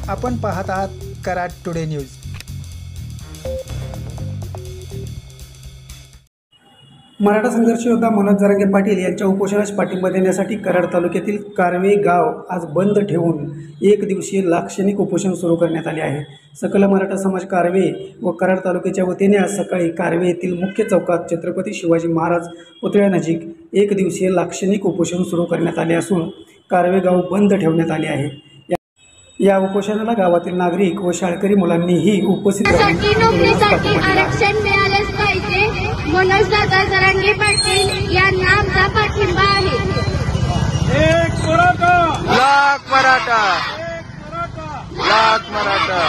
आपण पाहत आहात कराड टुडे न्यूज। मराठा संघर्ष योद्धा मनोज जरांगे पाटील यांच्या उपोषणास पाठिंबा देण्यासाठी कराड तालुक्यातील कारवे गाव आज बंद ठेवून एक दिवसीय लाक्षणिक उपोषण सुरू करण्यात आले आहे। सकल मराठा समाज कारवे व कराड तालुक्याच्या वतीने आज सकाळी कारवे येथील मुख्य चौकात छत्रपती शिवाजी महाराज पुतळ्यानजीक एक दिवसीय लाक्षणिक उपोषण सुरू करण्यात आले असून कारवे गाव बंद ठेवण्यात आले आहे। या उपोषणाला गावातील नागरिक व शाळकरी मुलांनीही उपस्थित नोकरीसाठी आरक्षण मिळालेच पाहिजे। मनोज दादा जरांगे पाटील यांना आमचा पाठिंबा आहे। एक मराठा, लाख मराठा, लाख मराठा।